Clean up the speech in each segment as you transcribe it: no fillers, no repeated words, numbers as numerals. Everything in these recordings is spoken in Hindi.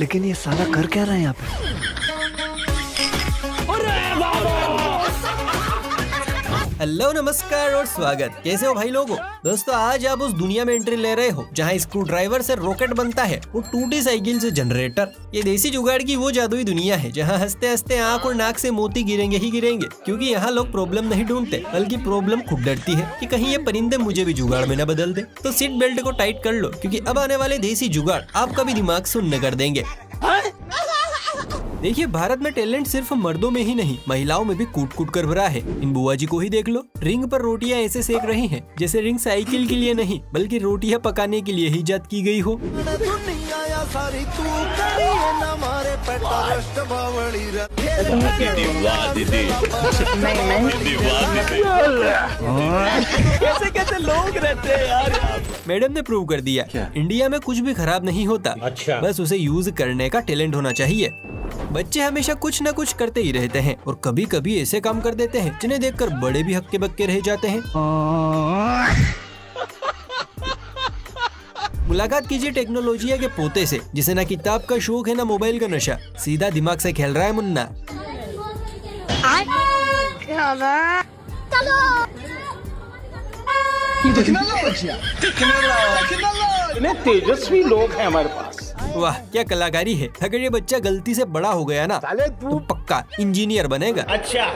लेकिन ये साला कर क्या रहा है यहाँ पे? हेलो, नमस्कार और स्वागत। कैसे हो भाई लोगों? दोस्तों, आज आप उस दुनिया में एंट्री ले रहे हो जहाँ स्क्रू ड्राइवर से रॉकेट बनता है, वो टूटी साइकिल से जनरेटर। ये देसी जुगाड़ की वो जादुई दुनिया है जहाँ हंसते हंसते आंख और नाक से मोती गिरेंगे ही गिरेंगे, क्योंकि यहाँ लोग प्रॉब्लम नहीं ढूंढते, बल्कि प्रॉब्लम खुद डरती है कि कहीं ये परिंदे मुझे भी जुगाड़ में न बदल दे। तो सीट बेल्ट को टाइट कर लो, क्योंकि अब आने वाले देसी जुगाड़ आपका भी दिमाग शून्य कर देंगे। देखिए, भारत में टैलेंट सिर्फ मर्दों में ही नहीं, महिलाओं में भी कूट कूट कर भरा है। इन बुआ जी को ही देख लो, रिंग पर रोटियां ऐसे सेक रही हैं जैसे रिंग साइकिल के लिए नहीं बल्कि रोटियां पकाने के लिए ही इजाद की गई हो। कैसे कैसे लोग रहते हैं यार। मैडम ने प्रूव कर दिया, इंडिया में कुछ भी खराब नहीं होता। अच्छा। बस उसे यूज करने का टैलेंट होना चाहिए। बच्चे हमेशा कुछ न कुछ करते ही रहते हैं और कभी कभी ऐसे काम कर देते हैं जिन्हें देखकर बड़े भी हक्के बक्के रह जाते हैं। मुलाकात कीजिए टेक्नोलॉजी के पोते से, जिसे ना किताब का शौक है ना मोबाइल का नशा, सीधा दिमाग से खेल रहा है मुन्ना। इतने तेजस्वी लोग हैं हमारे पास। वाह, क्या कलाकारी है। अगर ये बच्चा गलती से बड़ा हो गया ना तो पक्का इंजीनियर बनेगा। अच्छा।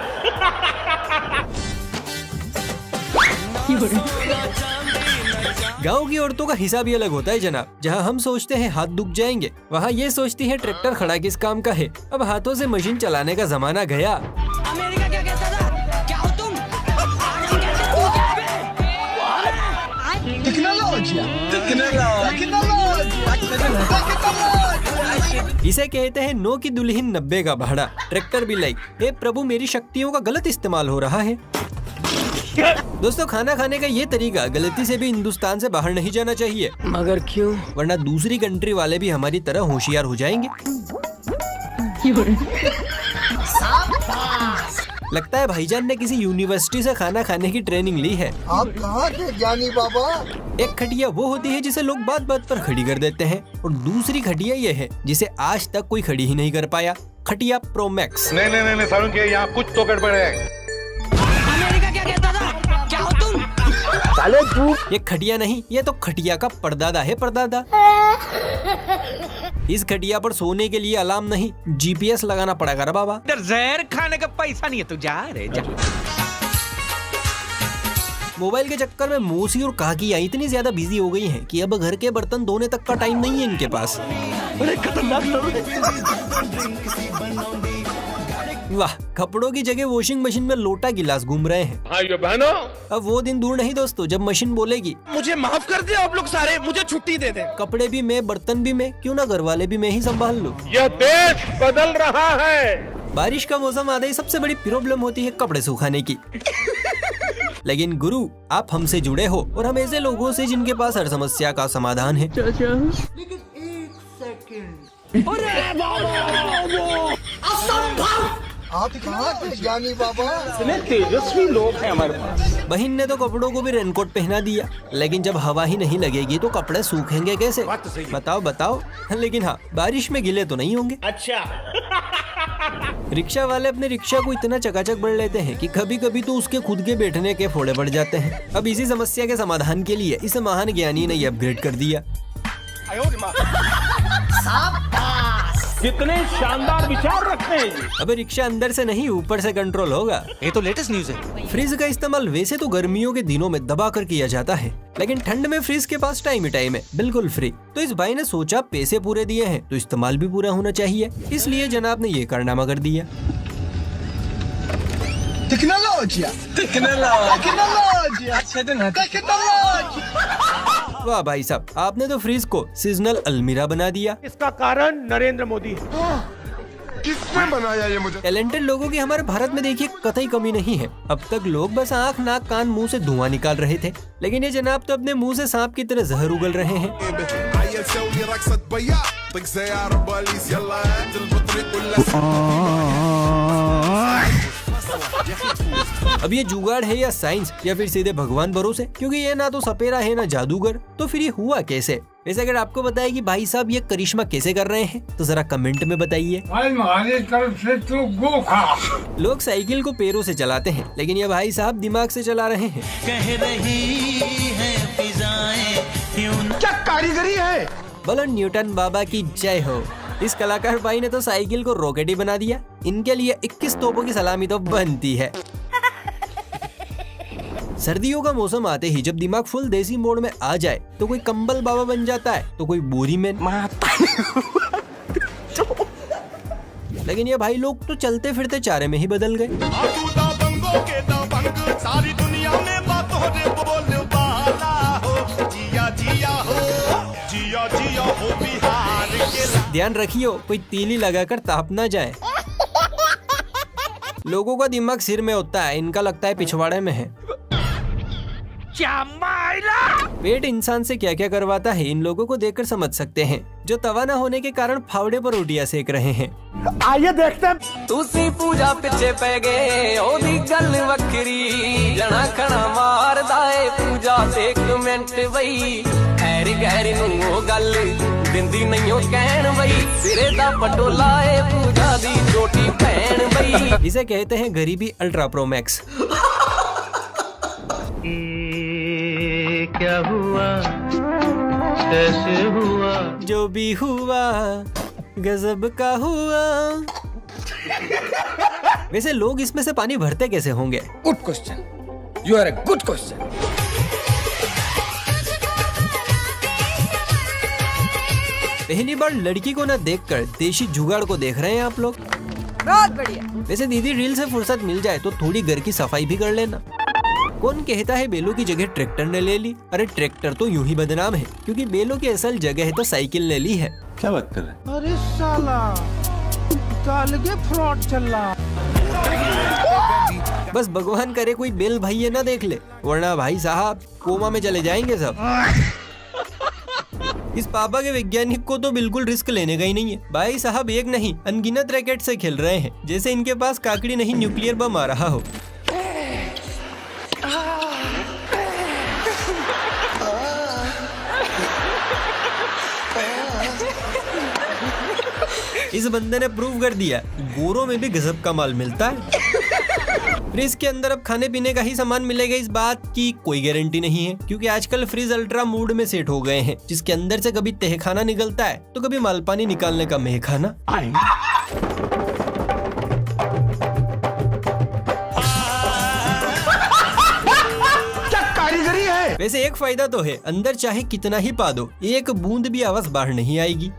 गांव की औरतों का हिसाब ही अलग होता है जनाब। जहां हम सोचते हैं हाथ दुख जाएंगे, वहां ये सोचती है ट्रैक्टर खड़ा किस काम का है। अब हाथों से मशीन चलाने का जमाना गया। अमेरिका क्या कहता था? क्या हो तुम? इसे कहते हैं नो की दुल्हन 90 का भाड़ा। ट्रैक्टर भी लाइक, हे प्रभु मेरी शक्तियों का गलत इस्तेमाल हो रहा है। दोस्तों, खाना खाने का ये तरीका गलती से भी हिंदुस्तान से बाहर नहीं जाना चाहिए, मगर क्यों? वरना दूसरी कंट्री वाले भी हमारी तरह होशियार हो जाएंगे। लगता है भाईजान ने किसी यूनिवर्सिटी से खाना खाने की ट्रेनिंग ली है। आप कहाँ थे ज्ञानी बाबा? एक खटिया वो होती है जिसे लोग बात बात पर खड़ी कर देते हैं, और दूसरी खटिया ये है जिसे आज तक कोई खड़ी ही नहीं कर पाया, खटिया प्रो मैक्स। नहीं सारुण के यहाँ कुछ तो गड़बड़ है। अमेरिका क्या कहता था? क्या हो तुम? साले तू। ये खटिया नहीं, ये तो खटिया का परदादा है, परदादा। इस खटिया पर सोने के लिए अलार्म नहीं, GPS लगाना पड़ेगा रे बाबा। इधर जहर खाने का पैसा नहीं है, तू जा रे जा। मोबाइल के चक्कर में मौसी और काकियां इतनी ज्यादा बिजी हो गई हैं कि अब घर के बर्तन धोने तक का टाइम नहीं है इनके पास। बड़े खतरनाक लोग हैं। वाह, कपड़ों की जगह वॉशिंग मशीन में लोटा गिलास घूम रहे हैं। भाइयों बहनों, अब वो दिन दूर नहीं दोस्तों जब मशीन बोलेगी, मुझे माफ कर दे आप लोग सारे, मुझे छुट्टी दे दे। कपड़े भी मैं, बर्तन भी मैं, क्यों ना घर वाले भी मैं ही संभाल लूं। यह देश बदल रहा है। बारिश का मौसम आते ही सबसे बड़ी प्रॉब्लम होती है कपड़े सुखाने की। लेकिन गुरु, आप हमसे जुड़े हो और हम ऐसे लोगों से जिनके पास हर समस्या का समाधान है। लेकिन एक सेकंड, आप कहाँ थे ज्ञानी बाबा? इतने तेजस्वी लोग हैं हमारे पास। बहन ने तो कपड़ों को भी रेनकोट पहना दिया, लेकिन जब हवा ही नहीं लगेगी तो कपड़े सूखेंगे कैसे? बताओ बताओ। लेकिन हाँ, बारिश में गीले तो नहीं होंगे। अच्छा। रिक्शा वाले अपने रिक्शा को इतना चकाचक बढ़ लेते हैं कि कभी कभी तो उसके खुद के बैठने के फोड़े पड़ जाते हैं। अब इसी समस्या के समाधान के लिए इस महान ज्ञानी ने अपग्रेड कर दिया। कितने शानदार विचार रखते हैं जी। अब रिक्शा अंदर से नहीं ऊपर से कंट्रोल होगा। ये तो लेटेस्ट न्यूज है। फ्रिज का इस्तेमाल वैसे तो गर्मियों के दिनों में दबा कर किया जाता है, लेकिन ठंड में फ्रिज के पास टाइम ही टाइम है, बिल्कुल फ्री। तो इस भाई ने सोचा पैसे पूरे दिए हैं तो इस्तेमाल भी पूरा होना चाहिए, इसलिए जनाब ने ये कारनामा कर दिया। वाह भाई साहब, आपने तो फ्रिज को सीजनल अलमीरा बना दिया। इसका कारण नरेंद्र मोदी है। किसने बनाया ये मुझे? टैलेंटेड लोगों की हमारे भारत में देखिए कतई कमी नहीं है। अब तक लोग बस आँख नाक कान मुंह से धुआं निकाल रहे थे, लेकिन ये जनाब तो अपने मुंह से सांप की तरह जहर उगल रहे हैं। अब ये जुगाड़ है या साइंस या फिर सीधे भगवान भरोसे, क्योंकि ये ना तो सपेरा है ना जादूगर, तो फिर ये हुआ कैसे? वैसे अगर आपको बताए कि भाई साहब ये करिश्मा कैसे कर रहे हैं तो जरा कमेंट में बताइए। हमारी तरफ से तो गो खा। लोग साइकिल को पैरों से चलाते हैं लेकिन ये भाई साहब दिमाग से चला रहे हैं। कह रही है फिजाएं क्या कारीगरी है। बोलो न्यूटन बाबा की जय हो। इस कलाकार भाई ने तो साइकिल को रॉकेट ही बना दिया। इनके लिए 21 तोपों की सलामी तो बनती है। सर्दियों का मौसम आते ही जब दिमाग फुल देसी मोड में आ जाए तो कोई कंबल बाबा बन जाता है तो कोई बोरी में। लेकिन ये भाई लोग तो चलते फिरते चारे में ही बदल गए। सारी दुनिया में बातों रे बोल बाला हो, जिया जिया हो, जिया जिया हो बिहार के। ध्यान रखियो कोई तीली लगाकर ताप ना जाए। लोगों का दिमाग सिर में होता है, इनका लगता है पिछवाड़े में है। पेट इंसान से क्या क्या करवाता है इन लोगों को देखकर समझ सकते हैं, जो तवा न होने के कारण फावड़े पर रोटियां सेक रहे हैं। आइए देखते हैं। तुसी पूजा पिछे पे गए ओदी गल वखरी, जना खना मार दाए पूजा एक मिनट वही, हैरी गहरी नू गल दिंदी नहीं हो कहन वही, सिरे दा पटोला ए पूजा दी छोटी बहन वही। इसे कहते हैं गरीबी अल्ट्रा प्रो मैक्स। क्या हुआ कैसे हुआ, जो भी हुआ गजब का हुआ। वैसे लोग इसमें से पानी भरते कैसे होंगे? Good question, you are a good question. पहली बार लड़की को न देखकर देशी जुगाड़ को देख रहे हैं आप लोग। बहुत बढ़िया। वैसे दीदी रील से फुर्सत मिल जाए तो थोड़ी घर की सफाई भी कर लेना। कौन कहता है बेलों की जगह ट्रैक्टर ने ले ली? अरे ट्रैक्टर तो यूं ही बदनाम है क्योंकि बेलों की असल जगह तो साइकिल ने ली है। क्या बात कर रहे हैं? अरे साला अलगे फ्रॉड चल रहा। बस भगवान करे कोई बेल भाई ना देख ले, वरना भाई साहब कोमा में चले जाएंगे सब। इस पापा के वैज्ञानिक को तो बिल्कुल रिस्क लेने का ही नहीं है। भाई साहब एक नहीं अनगिनत रैकेट से खेल रहे हैं, जैसे इनके पास काकड़ी नहीं न्यूक्लियर बम आ रहा हो। इस बंदे ने प्रूव कर दिया गोरों में भी गजब का माल मिलता है। फ्रिज के अंदर अब खाने पीने का ही सामान मिलेगा, इस बात की कोई गारंटी नहीं है क्योंकि आजकल फ्रिज अल्ट्रा मूड में सेट हो गए हैं, जिसके अंदर से कभी तहखाना निकलता है तो कभी मालपानी निकालने का मेहखाना। क्या कारीगरी है। वैसे एक फायदा तो है, अंदर चाहे कितना ही पा दो एक बूंद भी आवाज बाहर नहीं आएगी,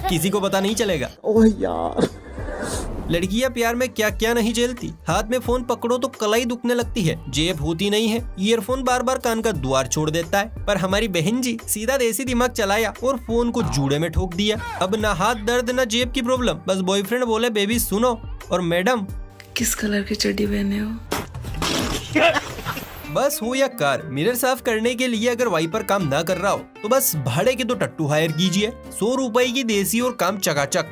किसी को पता नहीं चलेगा। ओह यार, लड़कियां प्यार में क्या क्या नहीं झेलती। हाथ में फोन पकड़ो तो कलाई दुखने लगती है, जेब होती नहीं है, ईयरफोन बार बार कान का द्वार छोड़ देता है। पर हमारी बहन जी सीधा देसी दिमाग चलाया और फोन को जूड़े में ठोक दिया। अब ना हाथ दर्द ना जेब की प्रॉब्लम, बस बॉयफ्रेंड बोले बेबी सुनो और मैडम किस कलर की चड्डी पहने हो? बस हो या कार, मिरर साफ करने के लिए अगर वाइपर काम ना कर रहा हो तो बस भाड़े के तो टट्टू हायर कीजिए। 100 रुपए की देसी और काम चकाचक।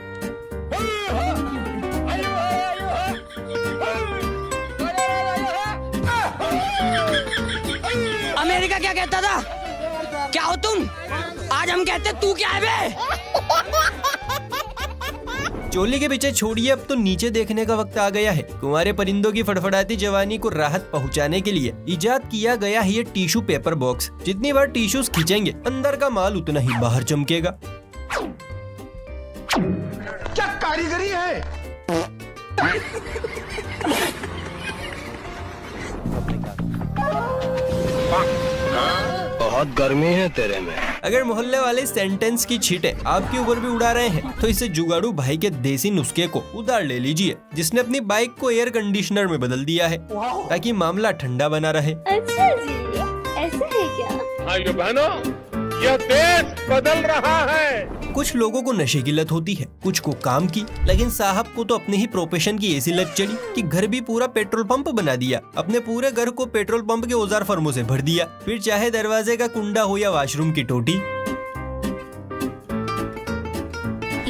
अमेरिका क्या कहता था? क्या हो तुम? आज हम कहते तू क्या है बे? चोली के पीछे छोड़िए, अब तो नीचे देखने का वक्त आ गया है। कुंवारे परिंदों की फड़फड़ाती जवानी को राहत पहुंचाने के लिए इजाद किया गया है ये टिश्यू पेपर बॉक्स। जितनी बार टिश्यूज खींचेंगे अंदर का माल उतना ही बाहर चमकेगा। क्या कारीगरी है। बहुत गर्मी है तेरे में। अगर मोहल्ले वाले सेंटेंस की छींटे आपके ऊपर भी उड़ा रहे हैं तो इसे जुगाड़ू भाई के देसी नुस्खे को उधार ले लीजिए, जिसने अपनी बाइक को एयर कंडीशनर में बदल दिया है ताकि मामला ठंडा बना रहे। अच्छा जी, ऐसा है क्या? भाइयों बहनों, यह देश बदल रहा है। कुछ लोगों को नशे की लत होती है, कुछ को काम की, लेकिन साहब को तो अपने ही प्रोफेशन की ऐसी लत चढ़ी कि घर भी पूरा पेट्रोल पंप बना दिया। अपने पूरे घर को पेट्रोल पंप के औजार फर्मों से भर दिया, फिर चाहे दरवाजे का कुंडा हो या वॉशरूम की टोटी।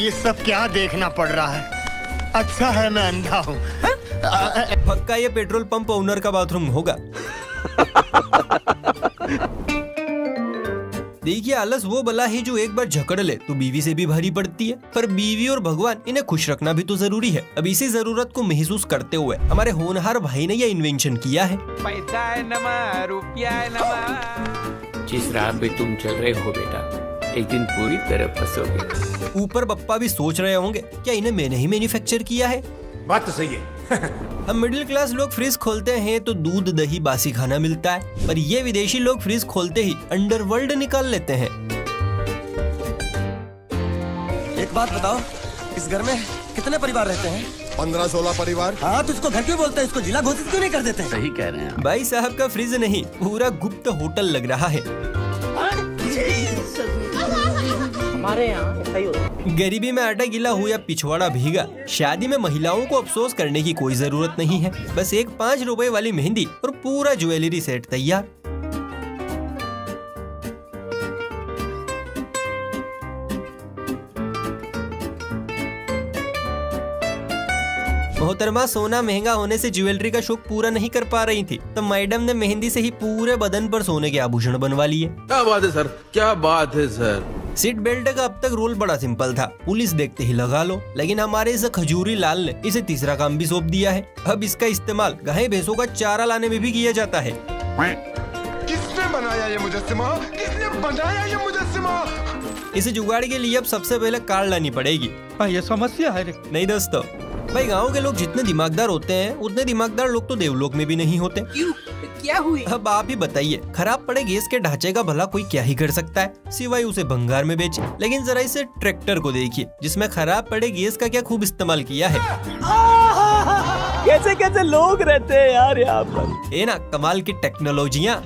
ये सब क्या देखना पड़ रहा है? अच्छा है मैं अंधा हूँ। पक्का ये पेट्रोल पंप ओनर का बाथरूम होगा। देखिए आलस वो बला है जो एक बार जकड़ ले तो बीवी से भी भारी पड़ती है, पर बीवी और भगवान इन्हें खुश रखना भी तो जरूरी है। अब इसी जरूरत को महसूस करते हुए हमारे होनहार भाई ने यह इन्वेंशन किया है। पैसा है नमा, रुपया है नमा। जिस राह पे तुम चल रहे हो बेटा, एक दिन पूरी तरह फंसोगे। ऊपर पप्पा भी सोच रहे होंगे क्या इन्हें मैंने ही मैन्युफैक्चर किया है। बात तो सही है। हम मिडिल क्लास लोग फ्रिज खोलते हैं तो दूध दही बासी खाना मिलता है, पर ये विदेशी लोग फ्रिज खोलते ही अंडरवर्ल्ड निकाल लेते हैं। एक बात बताओ, इस घर में कितने परिवार रहते हैं? 15-16 परिवार। हाँ तो इसको घर क्यों बोलते हैं? इसको जिला घोषित क्यों नहीं कर देते? सही कह रहे हैं। भाई साहब का फ्रिज नहीं, पूरा गुप्त होटल लग रहा है। हमारे यहाँ ऐसा ही होता है। गरीबी में आटा गीला हो या पिछवाड़ा भीगा, शादी में महिलाओं को अफसोस करने की कोई जरूरत नहीं है। बस एक 5 रुपए वाली मेहंदी और पूरा ज्वेलरी सेट तैयार। मोहतरमा सोना महंगा होने से ज्वेलरी का शौक पूरा नहीं कर पा रही थी, तो मैडम ने मेहंदी से ही पूरे बदन पर सोने के आभूषण बनवा लिए। क्या बात है सर, क्या बात है सर। सीट बेल्ट का अब तक रोल बड़ा सिंपल था, पुलिस देखते ही लगा लो, लेकिन हमारे इस खजूरी लाल ने इसे तीसरा काम भी सौंप दिया है। अब इसका इस्तेमाल गाय भैंसों का चारा लाने में भी किया जाता है। किसने बनाया ये मुजस्सिमा? किसने बनाया ये मुजस्सिमा? इस जुगाड़ के लिए अब सबसे पहले कार लानी पड़ेगी। ये समस्या है रे। नहीं दोस्तों, भाई गाँव के लोग जितने दिमागदार होते हैं उतने दिमागदार लोग तो देवलोक में भी नहीं होते। क्यों? क्या हुई? अब आप ही बताइए, खराब पड़े गैस के ढांचे का भला कोई क्या ही कर सकता है सिवाय उसे भंगार में बेचे। लेकिन जरा इसे ट्रैक्टर को देखिए जिसमें खराब पड़े गैस का क्या खूब इस्तेमाल किया है। कैसे कैसे लोग रहते हैं यार यहाँ पर। ये ना कमाल की टेक्नोलॉजियाँ।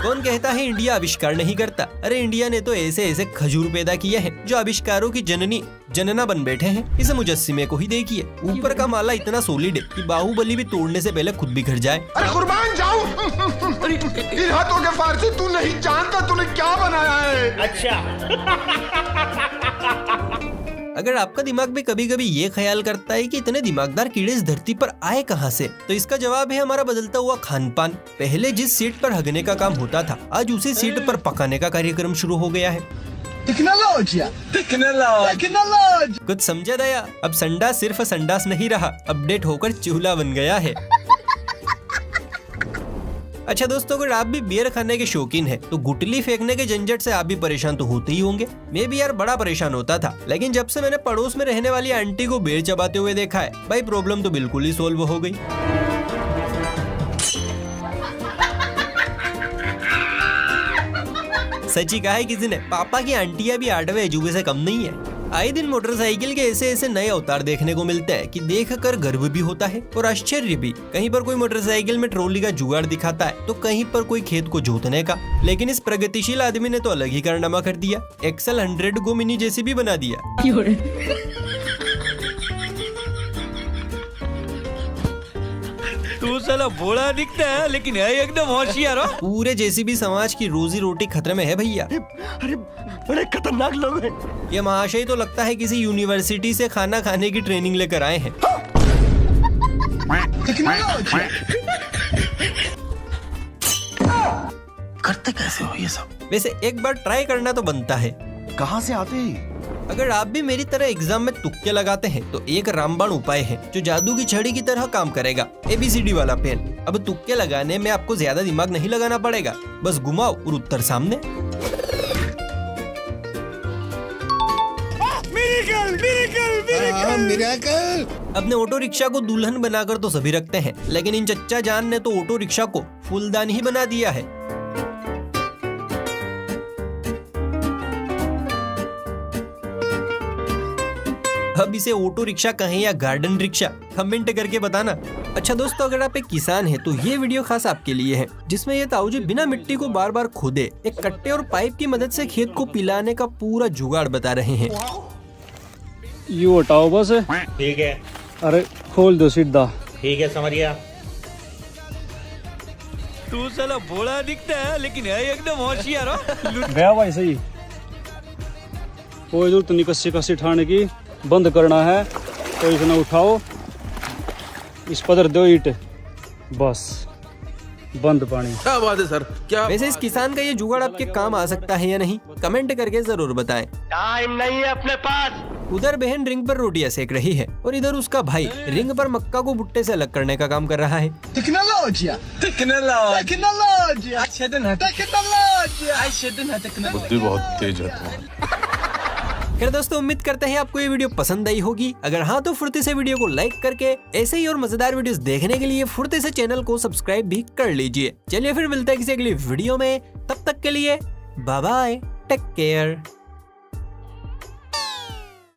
कौन कहता है इंडिया आविष्कार नहीं करता? अरे इंडिया ने तो ऐसे ऐसे खजूर पैदा किए हैं जो आविष्कारों की जनना बन बैठे हैं। इस मुजस्सिमे को ही देखिए, ऊपर का माला इतना सॉलिड है कि बाहुबली भी तोड़ने से पहले खुद बिखर जाए। अरे कुर्बान जाऊं, इन हाथों के फार से तू नहीं जानता तूने क्या बनाया है। अच्छा। अगर आपका दिमाग भी कभी कभी ये ख्याल करता है कि इतने दिमागदार कीड़े इस धरती पर आए कहाँ से, तो इसका जवाब है हमारा बदलता हुआ खान पान। पहले जिस सीट पर हगने का काम होता था, आज उसी सीट पर पकाने का कार्यक्रम शुरू हो गया है। कुछ समझा दया? अब संडास सिर्फ संडास नहीं रहा, अपडेट होकर चूल्हा बन गया है। अच्छा दोस्तों, अगर आप भी बियर खाने के शौकीन हैं, तो गुटली फेंकने के झंझट से आप भी परेशान तो होते ही होंगे। मैं भी यार बड़ा परेशान होता था, लेकिन जब से मैंने पड़ोस में रहने वाली आंटी को बियर चबाते हुए देखा है, भाई प्रॉब्लम तो बिल्कुल ही सोल्व हो गई। सच्ची कहा है किसी ने, पापा की आंटियां भी 8वें अजूबे से कम नहीं है। आए दिन मोटरसाइकिल के ऐसे ऐसे नए अवतार देखने को मिलते हैं कि देखकर गर्व भी होता है और आश्चर्य भी। कहीं पर कोई मोटरसाइकिल में ट्रॉली का जुगाड़ दिखाता है, तो कहीं पर कोई खेत को जोतने का। लेकिन इस प्रगतिशील आदमी ने तो अलग ही कारनामा कर दिया, एक्सल 100 को मिनी जेसीबी बना दिया। तू साला भोला दिखता है लेकिन है एकदम होशियार। पूरे जेसीबी समाज की रोजी रोटी खतरे में है भैया। अरे बड़े खतरनाक लोग हैं। ये महाशय तो लगता है किसी यूनिवर्सिटी से खाना खाने की ट्रेनिंग लेकर आए हैं। करते कैसे हो ये सब? वैसे एक बार ट्राई करना तो बनता है। कहाँ से आते हैं? अगर आप भी मेरी तरह एग्जाम में तुक्के लगाते हैं, तो एक रामबाण उपाय है जो जादू की छड़ी की तरह काम करेगा। ABCD वाला पेन। अब तुक्के लगाने में आपको ज्यादा दिमाग नहीं लगाना पड़ेगा, बस घुमाओ और उत्तर सामने। मिरेकल। अपने ऑटो रिक्शा को दुल्हन बनाकर तो सभी रखते हैं, लेकिन इन चच्चा जान ने तो ऑटो रिक्शा को फूलदान ही बना दिया है। अब इसे ऑटो रिक्शा कहें या गार्डन रिक्शा, कमेंट करके बताना। अच्छा दोस्तों, अगर आप एक किसान हैं, तो ये वीडियो खास आपके लिए है, जिसमें ये ताऊजी बिना मिट्टी को बार बार खोदे एक कट्टे और पाइप की मदद से खेत को पिलाने का पूरा जुगाड़ बता रहे हैं। यू हटाओ बस। ठीक है। अरे खोल दो सीधा। ठीक है, समझ गया। तू साला भोला दिखता है लेकिन है एकदम होशियार। गया भाई सही। कोई जरूरत नहीं कस्सी कस्सी ठाने की, बंद करना है तो इसे उठाओ, इस पदर दो ईंट बस। बंद पानी। क्या बात है सर, क्या वैसे इस किसान का ये जुगाड़ आपके काम आ सकता है या नहीं, कमेंट करके जरूर बताएं। टाइम नहीं है अपने पास। उधर बहन रिंग पर रोटियां सेक रही है और इधर उसका भाई रिंग पर मक्का को भुट्टे से अलग करने का काम कर रहा है। बुद्धि बहुत तेज है। खैर दोस्तों, उम्मीद करते हैं आपको ये वीडियो पसंद आई होगी। अगर हाँ तो फुर्ती से वीडियो को लाइक करके ऐसे ही और मजेदार वीडियोस देखने के लिए फुर्ती से चैनल को सब्सक्राइब भी कर लीजिए। चलिए फिर मिलते हैं किसी अगली वीडियो में, तब तक के लिए बाय बाय, टेक केयर।